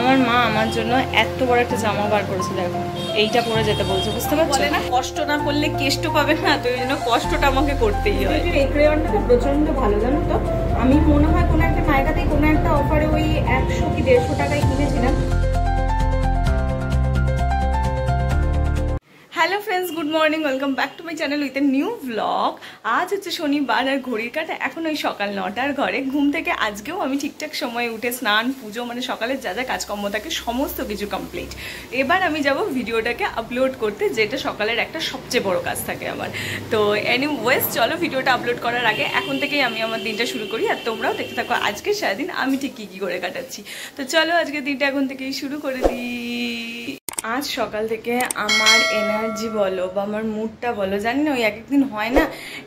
আমার মা আমার জন্য এত বড় একটা জামা বার করেছে, দেখো এইটা পরে যেতে বলছে, বুঝতে পারছো? বলে না কষ্ট না করলে কেষ্ট পাবে না, তো এই জন্য কষ্টটা আমাকে করতেই হয়। এই ক্রেয়নটা প্রচন্ড ভালো, জানো তো? আমি মনে হয় কোনো একটা নায়িকাতে কোনো একটা অফারে ওই 100 কি 150 টাকায় কিনেছিলাম। Hello friends, good morning, welcome back to my channel with a new blog. আজ হচ্ছে শনিবার আর ঘড়ির কাটা এখন ওই সকাল 9টার ঘরে। ঘুম থেকে আজকেও আমি ঠিকঠাক সময়ে উঠে স্নান পুজো মানে সকালের যা যা কাজকর্ম থাকে সমস্ত কিছু কমপ্লিট। এবার আমি যাব ভিডিওটাকে আপলোড করতে, যেটা সকালের একটা সবচেয়ে বড় কাজ থাকে আমার। তো এনিওয়েজ চলো ভিডিওটা আপলোড করার আগে এখন থেকেই আমি আমার দিনটা শুরু করি, আর তোমরাও দেখতে থাকো আজকে সারাদিন আমি ঠিক কী করে কাটাচ্ছি। তো চলো আজকের দিনটা এখন থেকেই শুরু করে দিই। আজ সকাল থেকে আমার এনার্জি বলো বা আমার মুডটা বলো, জানি না ওই এক একদিন হয় না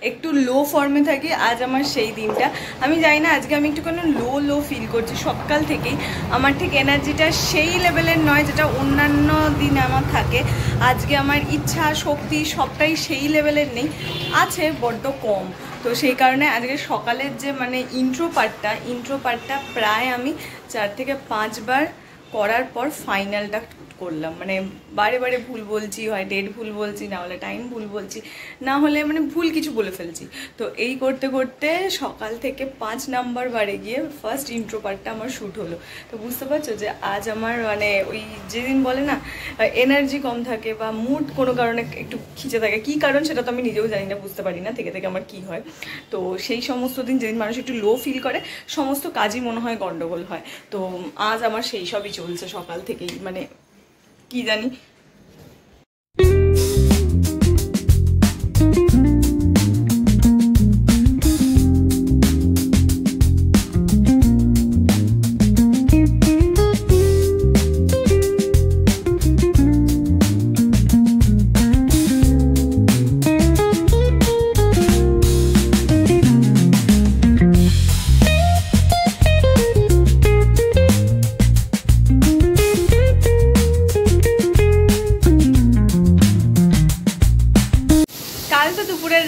একটু লো ফর্মে থাকি, আজ আমার সেই দিনটা। আমি জানি না আজকে আমি একটুখানি লো ফিল করছি সকাল থেকেই। আমার ঠিক এনার্জিটা সেই লেভেলের নয় যেটা অন্যান্য দিন আমার থাকে। আজকে আমার ইচ্ছা শক্তি সবটাই সেই লেভেলের নেই, আছে বড্ড কম। তো সেই কারণে আজকে সকালের যে মানে ইন্ট্রো পার্টটা প্রায় আমি 4 থেকে 5 বার করার পর ফাইনালটা করলাম। মানে বারে বারে ভুল বলছি, হয় ডেট ভুল বলছি, না হলে টাইম ভুল বলছি, না হলে মানে ভুল কিছু বলে ফেলছি। তো এই করতে করতে সকাল থেকে 5 নাম্বার বারে গিয়ে ফার্স্ট ইন্ট্রো পার্টটা আমার শ্যুট হলো। তো বুঝতে পারছো যে আজ আমার মানে ওই যেদিন বলে না এনার্জি কম থাকে বা মুড কোনো কারণে একটু খিচে থাকে, কী কারণ সেটা তো আমি নিজেও জানি না, বুঝতে পারি না থেকে আমার কি হয়। তো সেই সমস্ত দিন যেদিন মানুষ একটু লো ফিল করে সমস্ত কাজই মনে হয় গন্ডগোল হয়। তো আজ আমার সেই সবই চলছে সকাল থেকেই, মানে কি জানি।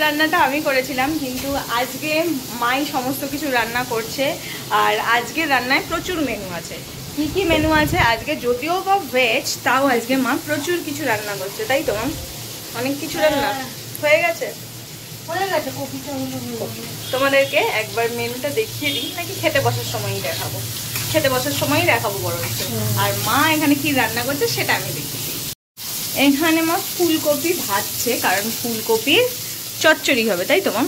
রান্নাটা আমি করেছিলাম, কিন্তু আজকে মাই সমস্ত কিছু রান্না করছে। আর আজকে রান্নায় প্রচুর মেনু আছে। কি কি মেনু আছে আজকে? যদিও বা ভেজ, তাও আজকে মা প্রচুর কিছু রান্না করছে, তাই তো মা? অনেক কিছু রান্না হয়ে গেছে। তোমাদেরকে একবার মেনুটা দেখিয়ে দিই, নাকি খেতে বসার সময়ই দেখাবো? খেতে বসার সময়ই দেখাবো বরঞ্চ। আর মা এখানে কি রান্না করছে সেটা আমি দেখেছি। এখানে মা ফুলকপি ভাজছে, কারণ ফুলকপির চচ্চড়ি হবে, তাই তো মা?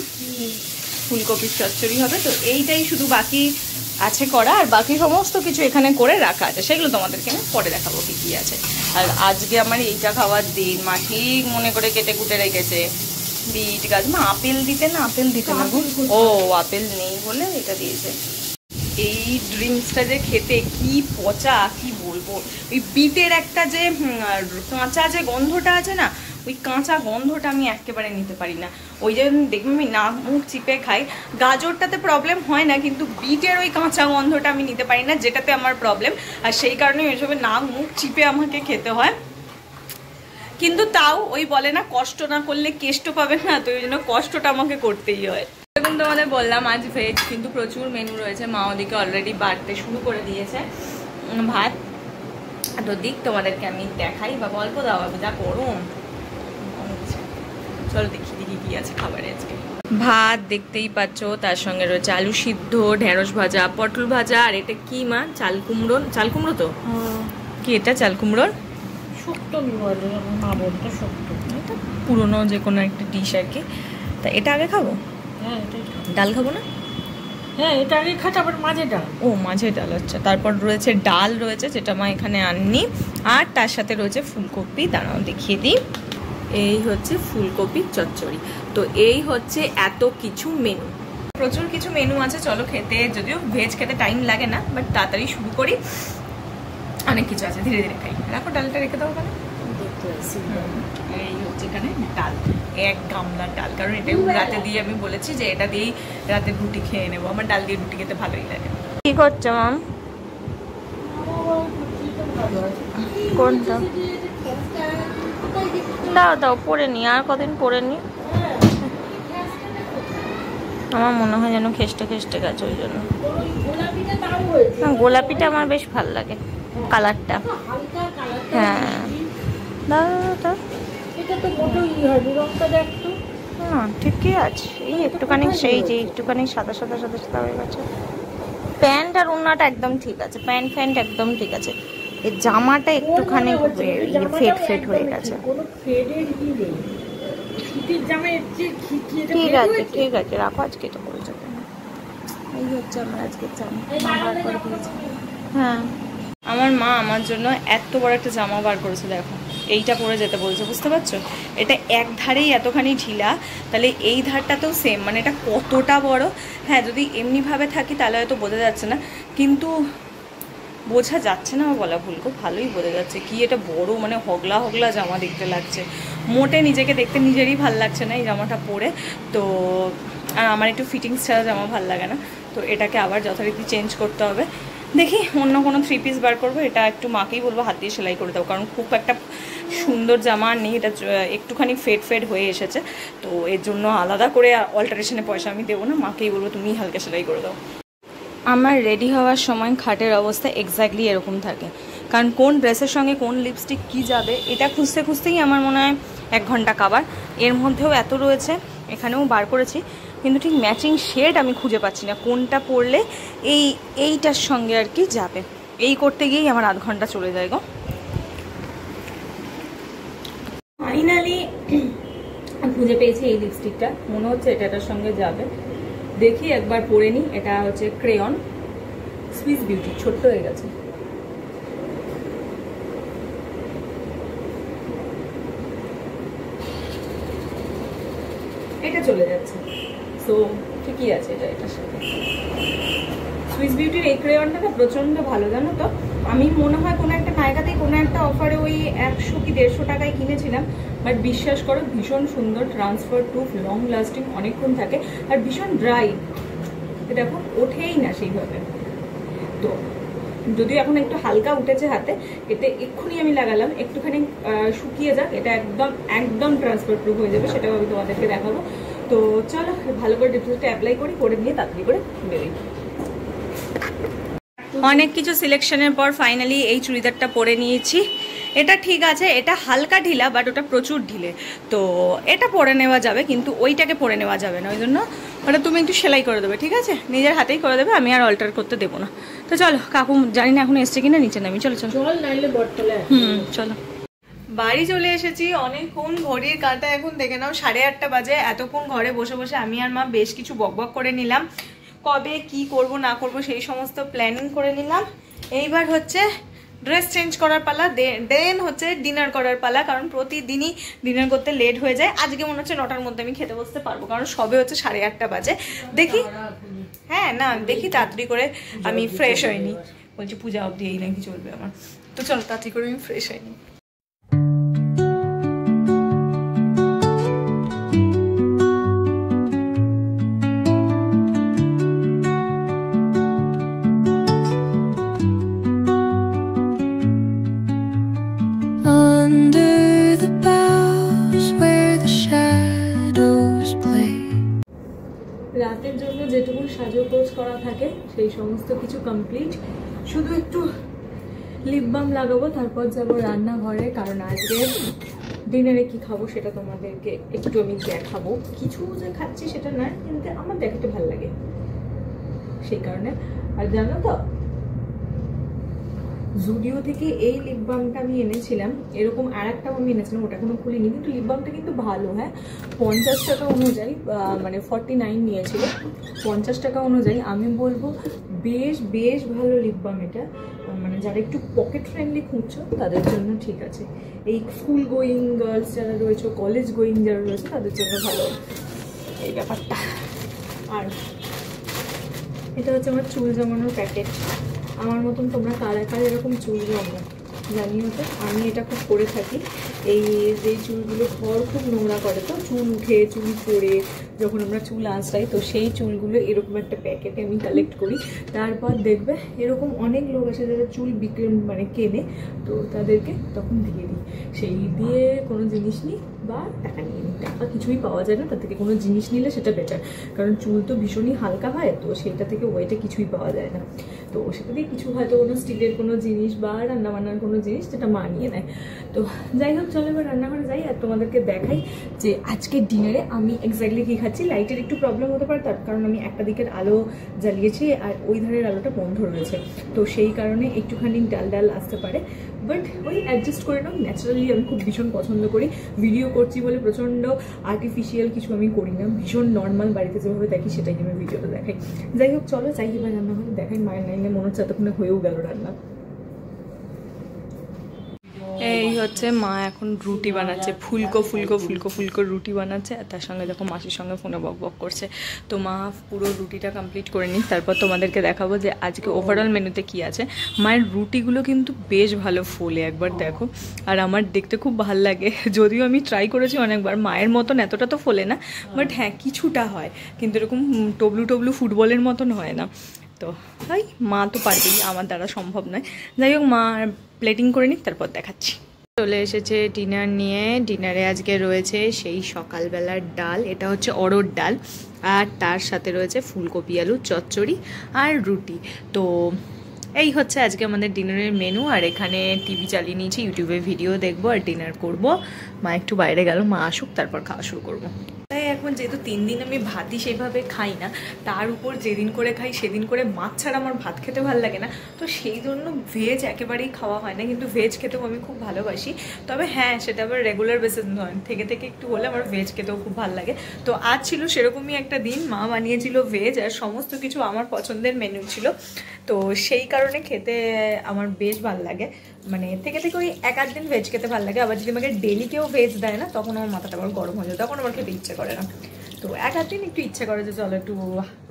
ফুলকপির চচ্চড়ি হবে। তো এইটাই শুধু বাকি আছে করা, আর বাকি সমস্ত কিছু এখানে করে রাখা আছে, সেগুলো তোমাদেরকে আমি পরে দেখাবো কি কি আছে। আর আজকে আমার এইটা খাওয়ার দিন, মা ঠিক মনে করে কেটে কুটে রেখেছে বিট গাছ। মা আপেল দিতে না, আপেল দিতে না গো, ও আপেল নেই বলে এটা দিয়েছে। এই ড্রিঙ্কসটা যে খেতে কি পচা, কি বলবো। ওই বিটের একটা যে কাঁচা যে গন্ধটা আছে না, ওই কাঁচা গন্ধটা আমি একেবারে নিতে পারি না। ওই যে দেখবি আমি নাক মুখ চিপে খাই, গাজরটাতে প্রবলেম হয় না, কিন্তু বিটের ওই কাঁচা গন্ধটা আমি নিতে পারি না, যেটাতে আমার প্রবলেম। আর সেই কারণে ওইসবে নাক মুখ চিপে আমাকে খেতে হয়। কিন্তু তাও ওই বলে না কষ্ট না করলে কেষ্ট পাবে না, তো ওই জন্য কষ্টটা আমাকে করতেই হয়। এখন তোমাদের বললাম আজ ভেজ, কিন্তু প্রচুর মেনু রয়েছে। মা ওদিকে অলরেডি বাড়তে শুরু করে দিয়েছে ভাত। তো দিক তোমাদেরকে আমি দেখাই বা গল্প দেওয়া হবে, যা গরম। চলো দেখি কি আছে খাবারে আজকে। ভাত দেখতেই পাচ্ছ, তার সঙ্গে রয়েছে আলু সিদ্ধ, ঢেঁড়স ভাজা, পটল ভাজা। আর এটা কি মা? চাল কুমড়ো তো কি এটা? চাল কুমড়োর পুরোনো যে কোনো একটা ডিশ আর কি। তা এটা আগে খাবো? ডাল খাবো না? হ্যাঁ, এটা আগে খাচ্ছি, আবার মাঝে ডাল। ও মাঝে ডাল, আচ্ছা। তারপর রয়েছে ডাল রয়েছে, যেটা মা এখানে আননি। আর তার সাথে রয়েছে ফুলকপি, দাঁড়াও দেখিয়ে দিই। এই হচ্ছে ফুলকপির চচ্চড়ি। তো এই হচ্ছে এত কিছু মেনু, প্রচুর কিছু মেনু আছে। চলো খেতে, যদিও ভেজ খেতে টাইম লাগে না, বাট তাড়াতাড়ি শুরু করি। অনেক কিছু আছে, ধীরে ধীরে খাই। রাখো, ডালটা রেখে দাও ওখানে। এই হচ্ছে এখানে ডাল, 1 গামলা ডাল, কারণ এটাই রাতে দিয়ে আমি বলেছি যে এটা দিয়েই রাতে রুটি খেয়ে নেবো। আমার ডাল দিয়ে রুটি খেতে ভালোই লাগে। কি করছো মাম? কোনটা? দাও পরে নি, আর কদিন পরে নি। আমার মনে হয় যেন খেষ্টে খেষ্টে গেছে, ওই জন্য। গোলাপিটা আমার বেশ ভালো লাগে। কালারটা। হালকা কালারটা হ্যাঁ দাদা এটা তো মোটো হবে রংটা দেখতো। হ্যাঁ ঠিকই আছে, এই একটুখানি সেই যে একটুখানি সাদা সাদা সাদা সাদা হয়ে গেছে। প্যান্ট আর ওড়নাটা একদম ঠিক আছে, প্যান্ট ফ্যান্ট একদম ঠিক আছে, এই জামাটা একটুখানি ফেড ফেড হয়ে গেছে। কোনো ফেডের ই নেই, শীতের জামা এসছে ঠিক আছে ঠিক আছে রাখো, আজকে তো করে যাবে। এই হচ্ছে আমার আজকের জামা মা বার করে দিয়েছে। হ্যাঁ আমার মা আমার জন্য এত বড় একটা জামা বার করেছে, দেখো এইটা পরে যেতে বলছে, বুঝতে পারছো? এটা এক ধারেই এতখানি ঢিলা, তাহলে এই ধারটাতেও সেম, মানে এটা কতটা বড়। হ্যাঁ যদি এমনিভাবে থাকি তাহলে হয়তো বোঝা যাচ্ছে না, কিন্তু বোঝা যাচ্ছে না বলা ভুল, খুব ভালোই বোঝা যাচ্ছে কি এটা বড়, মানে হগলা হগলা জামা দেখতে লাগছে। মোটে নিজেকে দেখতে নিজেরই ভাল লাগছে না এই জামাটা পরে। তো আর আমার একটু ফিটিংস ছাড়া জামা ভাল লাগে না, তো এটাকে আবার যথারীতি চেঞ্জ করতে হবে। দেখি অন্য কোনো 3 পিস বার করবো, এটা একটু মাকেই বলবো হাত দিয়ে সেলাই করে দাও, কারণ খুব একটা সুন্দর জামা নেই, এটা একটুখানি ফেড ফেড হয়ে এসেছে, তো এর জন্য আলাদা করে অল্টারেশনে পয়সা আমি দেবো না, মাকেই বলবো তুমি হালকা সেলাই করে দাও। আমার রেডি হওয়ার সময় খাটের অবস্থা এক্স্যাক্টলি এরকম থাকে, কারণ কোন ড্রেসের সঙ্গে কোন লিপস্টিক কি যাবে এটা খুঁজতে খুঁজতেই আমার মনে হয় 1 ঘন্টা কাবার। এর মধ্যেও এত রয়েছে, এখানেও বার করেছি, কিন্তু ঠিক ম্যাচিং শেড আমি খুঁজে পাচ্ছি না, কোনটা পরলে এইটার সঙ্গে আর কি যাবে। এই করতে গিয়েই আমার আধ ঘন্টা চলে যায় গো। ফাইনালি খুঁজে পেয়েছি এই লিপস্টিকটা, মনে হচ্ছে এটার সঙ্গে যাবে, দেখি একবার পরে নিই। এটা হচ্ছে ক্রেয়ন সুইস বিউটি, ছোট্ট হয়ে গেছে। এটা চলে যাচ্ছে, সো ঠিকই আছে এটা, এটার সাথে। সুইস বিউটির এই ক্রেয়নটা না প্রচন্ড ভালো, জানো তো? আমি মনে হয় কোনো একটা নায়িকাতেই কোনো একটা অফারে ওই 100 কি 150 টাকায় কিনেছিলাম, বাট বিশ্বাস করো ভীষণ সুন্দর, ট্রান্সফার প্রুফ, লং লাস্টিং, অনেকক্ষণ থাকে, আর ভীষণ ড্রাই, দেখো ওঠেই না সেইভাবে। তো যদিও এখন একটু হালকা উঠেছে হাতে, এতে এক্ষুনি আমি লাগালাম, একটুখানি শুকিয়ে যাক, এটা একদম একদম ট্রান্সফার প্রুফ হয়ে যাবে, সেটাও আমি তোমাদেরকে দেখাবো। তো চলো ভালো করে ডিপোজিটটা অ্যাপ্লাই করি, করে নিয়ে তাড়াতাড়ি করে বেরোই। অনেক কিছু সিলেকশনের পর ফাইনালি এই চুড়িদারটা পরে নিয়েছি। এটা ঠিক আছে, এটা হালকা ঢিলা, বাট ওটা প্রচুর ঢিলে, তো এটা পরে নেওয়া যাবে, কিন্তু ওইটাকে পরে নেওয়া যাবে না, ওই জন্য ওটা তুমি একটু সেলাই করে দেবে, ঠিক আছে? নিজের হাতেই করে দেবে, আমি আর অল্টার করতে দেবো না। তো চলো, কাকু জানি না এখন এসছে কিনা, নিচে নামি, চলো চলো চলো। বাড়ি চলে এসেছি, অনেকক্ষণ, ঘড়ির কাঁটা এখন দেখে নাও 8:30 বাজে। এতক্ষণ ঘরে বসে বসে আমি আর মা বেশ কিছু বকবক করে নিলাম, কবে কি করব না করব সেই সমস্ত প্ল্যানিং করে নিলাম। এইবার হচ্ছে ড্রেস চেঞ্জ করার পালা, দেন হচ্ছে ডিনার করার পালা, কারণ প্রতিদিনই ডিনার করতে লেট হয়ে যায়। আজকে মনে হচ্ছে 9টার মধ্যে আমি খেতে বসতে পারবো, কারণ সবে হচ্ছে 8:30 বাজে। দেখি, হ্যাঁ না দেখি তাড়াতাড়ি করে, আমি ফ্রেশ হইনি, বলছি পূজা অবধি এই নাকি চলবে আমার, তো চলো তাড়াতাড়ি করে আমি ফ্রেশ হইনি। রাতের জন্য যেটুকু সাজগোজ করা থাকে সেই সমস্ত কিছু কমপ্লিট, শুধু একটু লিপ বাম লাগাবো, তারপর যাবো রান্নাঘরে, কারণ আজকে ডিনারে কি খাবো সেটা তোমাদেরকে একটু আমি দেখাবো। কিছু যে খাচ্ছি সেটা নয়, কিন্তু আমার দেখাতে ভালো লাগে সেই কারণে। আর জানো তো, জুডিও থেকে এই লিপ বামটা আমি এনেছিলাম, এরকম আর একটাও আমি এনেছিলাম, ওটা এখনো খুলিনি, কিন্তু লিপ বামটা কিন্তু ভালো। হ্যাঁ 50 টাকা অনুযায়ী, মানে 49 নিয়েছিল, 50 টাকা অনুযায়ী আমি বলবো বেশ বেশ ভালো লিপ বাম এটা, মানে যারা একটু পকেট ফ্রেন্ডলি খুঁজছো তাদের জন্য ঠিক আছে। এই স্কুল গোয়িং গার্লস যারা রয়েছে, কলেজ গোয়িং যারা রয়েছে তাদের জন্য ভালো এই ব্যাপারটা। আর এটা হচ্ছে আমার চুল জমানোর প্যাকেট, আমার মতন তোমরা কারা কারা এরকম চুল জমো জানিও তো, আমি এটা খুব করে থাকি। এই যে চুলগুলো ঘর খুব নোংরা করে, তো চুল উঠে চুল পড়ে যখন আমরা চুল আঁচড়াই, তো সেই চুলগুলো এরকম একটা প্যাকেটে আমি কালেক্ট করি। তারপর দেখবে এরকম অনেক লোক আছে যারা চুল বিক্রি মানে কেনে, তো তাদেরকে তখন দিয়ে দিই, সেই দিয়ে কোনো জিনিস নিই বা টাকা নিয়ে নিই। টাকা কিছুই পাওয়া যায় না, তার থেকে কোনো জিনিস নিলে সেটা বেটার, কারণ চুল তো ভীষণই হালকা হয়, তো সেইটা থেকে ওয়েটে কিছুই পাওয়া যায় না। তো সেটা দিয়ে কিছু হয়তো কোনো স্টিলের কোনো জিনিস বা রান্নাবান্নার কোনো জিনিস যেটা মা নিয়ে নেয়। তো যাই হোক, চলো এবার রান্নাঘরে যাই আর তোমাদেরকে দেখাই যে আজকে ডিনারে আমি এক্স্যাক্টলি কী খাচ্ছি। লাইটের একটু প্রবলেম হতে পারে, তার কারণ আমি একটা দিকের আলো জ্বালিয়েছি আর ওই ধারের আলোটা বন্ধ রয়েছে, তো সেই কারণে একটুখানি ডাল ডাল আসতে পারে, বাট ওই অ্যাডজাস্ট করে নাও। ন্যাচারালি আমি খুব ভীষণ পছন্দ করি, ভিডিও করছি বলে প্রচণ্ড আর্টিফিশিয়াল কিছু আমি করি না, ভীষণ নর্মাল বাড়িতে যেভাবে দেখি সেটাই আমি ভিডিওতে দেখাই। যাই হোক চলো যাই এবার রান্নাঘরে দেখাই। মায়ের নাইনে মনে হচ্ছে এতক্ষণে হয়েও গেল রান্না। এই হচ্ছে মা এখন রুটি বানাচ্ছে, ফুলকো ফুলকো ফুলকো ফুলকো রুটি বানাচ্ছে, আর তার সঙ্গে দেখো মাসির সঙ্গে ফোনে বক বক করছে। তো মা পুরো রুটিটা কমপ্লিট করে নিই, তারপর তোমাদেরকে দেখাবো যে আজকে ওভারঅল মেনুতে কি আছে। মায়ের রুটিগুলো কিন্তু বেশ ভালো ফোলে, একবার দেখো, আর আমার দেখতে খুব ভাল লাগে। যদিও আমি ট্রাই করেছি অনেকবার, মায়ের মতন এতটা তো ফোলে না, বাট হ্যাঁ কিছুটা হয়, কিন্তু এরকম টবলু টবলু ফুটবলের মতন হয় না। তো ভাই মা তো পারবেই, আমার দ্বারা সম্ভব নয়। যাই হোক মা প্লেটিং করে নিই, তারপর দেখাচ্ছি। চলে এসেছে ডিনার নিয়ে। ডিনারে আজকে রয়েছে সেই সকালবেলার ডাল, এটা হচ্ছে অড়হর ডাল, আর তার সাথে রয়েছে ফুলকপি আলুর চচ্চড়ি আর রুটি। তো এই হচ্ছে আজকে আমাদের ডিনারের মেনু। আর এখানে টিভি চালিয়ে নিয়েছি, ইউটিউবে ভিডিও দেখবো আর ডিনার করব। মা একটু বাইরে গেল, মা আসুক তারপর খাওয়া শুরু করবো। তাই এখন যেহেতু 3 দিন আমি ভাতই সেইভাবে খাই না, তার উপর যেদিন করে খাই সেদিন করে মাছ ছাড়া আমার ভাত খেতে ভালো লাগে না, তো সেই জন্য ভেজ একেবারেই খাওয়া হয় না। কিন্তু ভেজ খেতেও আমি খুব ভালোবাসি, তবে হ্যাঁ সেটা আবার রেগুলার বেসিস নয়, থেকে থেকে একটু হলে আমার ভেজ খেতেও খুব ভালো লাগে। তো আজ ছিল সেরকমই একটা দিন, মা বানিয়েছিল ভেজ আর সমস্ত কিছু আমার পছন্দের মেনু ছিল, তো সেই কারণে খেতে আমার বেশ ভালো লাগে। মানে থেকে থেকে ওই 1-8 দিন ভেজ খেতে ভালো লাগে, আবার যদি আমাকে ডেলি কেউ ভেজ দেয় না তখন আমার মাথাটা আবার গরম হয়ে যায়, তখন আমার খেতে ইচ্ছে করে না। তো 1-8 দিন একটু ইচ্ছে করে যে চলো একটু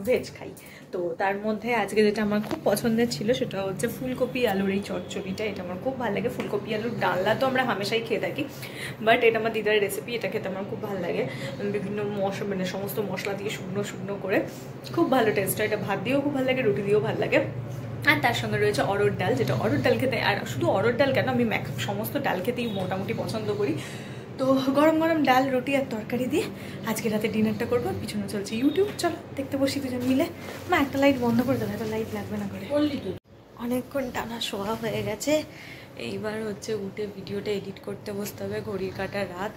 ভেজ খাই। তো তার মধ্যে আজকে যেটা আমার খুব পছন্দের ছিল সেটা হচ্ছে ফুলকপি আলুর এই চচ্চড়িটা, এটা আমার খুব ভালো লাগে। ফুলকপি আলুর ডালনা তো আমরা হামেশাই খেয়ে থাকি, বাট এটা আমার দিদার রেসিপি, এটা খেতে আমার খুব ভালো লাগে। বিভিন্ন মশলা মানে সমস্ত মশলা দিয়ে শুকনো শুকনো করে খুব ভালো টেস্ট হয়, এটা ভাত দিয়েও খুব ভালো লাগে, রুটি দিয়েও ভালো লাগে। আর তার সঙ্গে রয়েছে অড়হর ডাল, যেটা অড়হর ডাল খেতে, আর শুধু অড়হর ডাল কেন, আমি সমস্ত ডাল খেতেই মোটামুটি পছন্দ করি। তো গরম গরম ডাল রুটি আর তরকারি দিয়ে আজকে রাতে ডিনারটা করবো। পিছনে চলছে ইউটিউব, চলো দেখতে বসি দুজন মিলে। মা একটা লাইট বন্ধ করে দেবে, এত লাইট লাগবে না করে। অনেকক্ষণ টানা শোয়া হয়ে গেছে, এইবার হচ্ছে উঠে ভিডিওটা এডিট করতে বসতে হবে। ঘড়ির কাঁটা রাত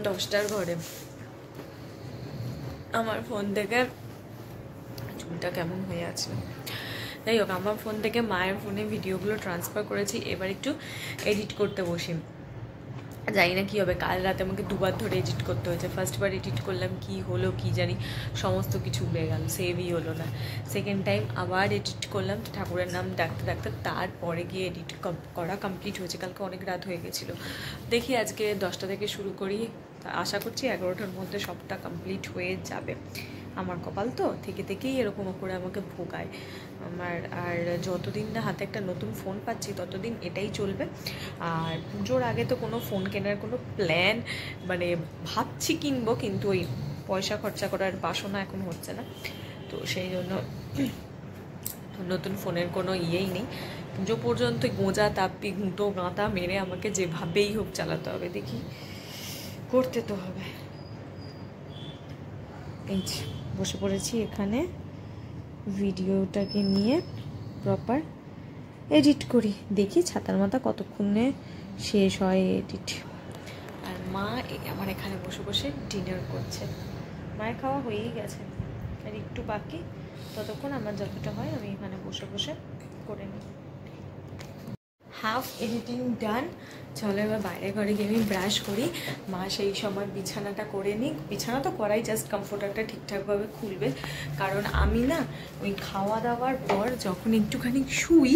10টার ঘরে। আমার ফোন থেকে চুলটা কেমন হয়ে আছে, যাই হোক আমার ফোন থেকে মায়ের ফোনে ভিডিওগুলো ট্রান্সফার করেছি, এবার একটু এডিট করতে বসি। জানি না কী হবে, কাল রাতে আমাকে 2বার ধরে এডিট করতে হয়েছে। ফার্স্টবার এডিট করলাম, কি হলো কি জানি, সমস্ত কিছু উড়ে গেল, সেভই হলো না। সেকেন্ড টাইম আবার এডিট করলাম, ঠাকুরের নাম ডাকতে ডাকতে তারপরে গিয়ে এডিট করা কমপ্লিট হয়েছে। কালকে অনেক রাত হয়ে গেছিলো। দেখি আজকে 10টা থেকে শুরু করি, আশা করছি 11টার মধ্যে সবটা কমপ্লিট হয়ে যাবে। আমার কপাল তো থেকে থেকেই এরকম করে আমাকে ভোগায় আমার। আর যতদিন না হাতে একটা নতুন ফোন পাচ্ছি ততদিন এটাই চলবে। আর পুজোর আগে তো কোনো ফোন কেনার কোনো প্ল্যান মানে ভাবছি কিনবো, কিন্তু ওই পয়সা খরচা করার বাসনা এখন হচ্ছে না, তো সেই জন্য নতুন ফোনের কোনো ইয়েই নেই। পুজো পর্যন্ত গোঁজা তাপ্পি ঘুঁটো গাঁতা মেরে আমাকে যেভাবেই হোক চালাতে হবে, দেখি করতে তো হবে। এই বসে পড়েছি এখানে, ভিডিওটাকে নিয়ে প্রপার এডিট করি, দেখি ছাতার মাথা কতক্ষণে শেষ হয় এডিট। আর মা আমার এখানে বসে বসে ডিনার করছে, মায়ের খাওয়া হয়েই গেছে আর একটু বাকি, ততক্ষণ আমার যতটা হয় আমি এখানে বসে বসে করে নিই। হাফ এডিটিং ডান, চলো এবার বাইরে ঘরে গিয়ে আমি ব্রাশ করি। মা সেই সময় বিছানাটা করে নিই, বিছানা তো করাই, জাস্ট কমফোর্টারটা ঠিকঠাকভাবে খুলবে, কারণ আমি না ওই খাওয়া দাওয়ার পর যখন একটুখানি শুই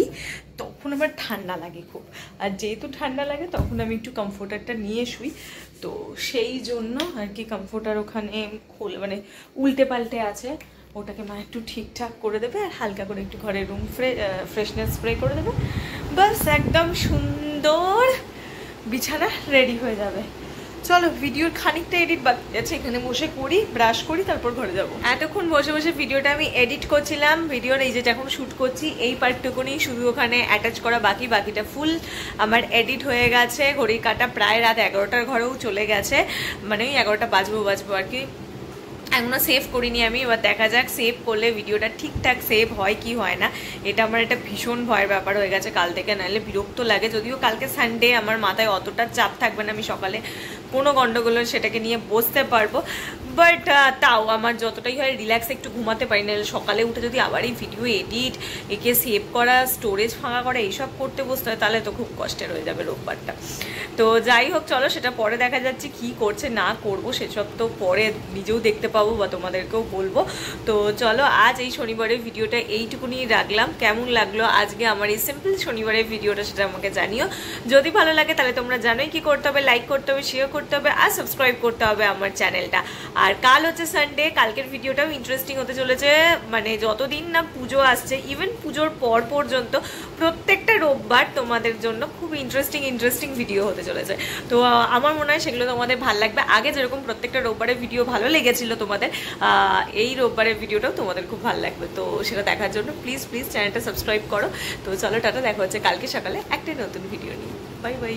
তখন আবার ঠান্ডা লাগে খুব, আর যেহেতু ঠান্ডা লাগে তখন আমি একটু কমফোর্টারটা নিয়ে শুই, তো সেই জন্য আর কি কমফোর্টার ওখানে মানে উল্টে পাল্টে আছে, ওটাকে মা একটু ঠিকঠাক করে দেবে আর হালকা করে একটু ঘরে রুম ফ্রেশনেস স্প্রে করে দেবে, বাস একদম সুন্দর বিছানা রেডি হয়ে যাবে। চলো ভিডিওর খানিকটা এডিট বাকি আছে, এখানে বসে করি, ব্রাশ করি, তারপর ঘরে যাব। এতক্ষণ বসে বসে ভিডিওটা আমি এডিট করছিলাম। ভিডিওর এই যে এখন শ্যুট করছি এই পার্টটুকুনি শুধু ওখানে অ্যাটাচ করা বাকি, বাকিটা ফুল আমার এডিট হয়ে গেছে। ঘড়ির কাঁটা প্রায় রাত 11টার ঘরেও চলে গেছে, মানে ওই 11টা বাজবো আর কি। এখনো সেভ করিনি আমি, এবার দেখা যাক সেভ করলে ভিডিওটা ঠিকঠাক সেভ হয় কি হয় না। এটা আমার একটা ভীষণ ভয়ের ব্যাপার হয়ে গেছে কাল থেকে, নাহলে বিরক্ত লাগে। যদিও কালকে সানডে, আমার মাথায় অতটা চাপ থাকবে না, আমি সকালে কোনো গন্ডগোল সেটাকে নিয়ে বসতে পারবো। বাট তাও আমার যতটাই হয় রিল্যাক্স একটু ঘুমাতে পারি না। সকালে উঠে যদি আবার এই ভিডিও এডিট, একে সেভ করা, স্টোরেজ ফাঁকা করা, এইসব করতে বসতে হয়, তাহলে তো খুব কষ্টের হয়ে যাবে রোববারটা। তো যাই হোক, চলো সেটা পরে দেখা যাচ্ছে কি করছে না করবো, সেসব তো পরে নিজেও দেখতে পাবো বা তোমাদেরকেও বলবো। তো চলো আজ এই শনিবারের ভিডিওটা এইটুকুনি রাখলাম। কেমন লাগলো আজকে আমার এই সিম্পল শনিবারের ভিডিওটা সেটা আমাকে জানিও। যদি ভালো লাগে তাহলে তোমরা জানোই কি করতে হবে, লাইক করতে হবে, শেয়ার করতে হবে আর সাবস্ক্রাইব করতে হবে আমার চ্যানেলটা। আর কাল হচ্ছে সানডে, কালকের ভিডিওটাও ইন্টারেস্টিং হতে চলেছে। মানে যতদিন না পুজো আসছে, ইভেন পুজোর পর পর্যন্ত প্রত্যেকটা রোববার তোমাদের জন্য খুব ইন্টারেস্টিং ভিডিও হতে চলেছে। তো আমার মনে হয় সেগুলো তোমাদের ভালো লাগবে। আগে যেরকম প্রত্যেকটা রোববারের ভিডিও ভালো লেগেছিল তোমাদের, এই রোববারের ভিডিওটাও তোমাদের খুব ভালো লাগবে। তো সেটা দেখার জন্য প্লিজ চ্যানেলটা সাবস্ক্রাইব করো। তো চলো টাটা, দেখা হচ্ছে কালকে সকালে একটা নতুন ভিডিও নিয়ে। Bye bye.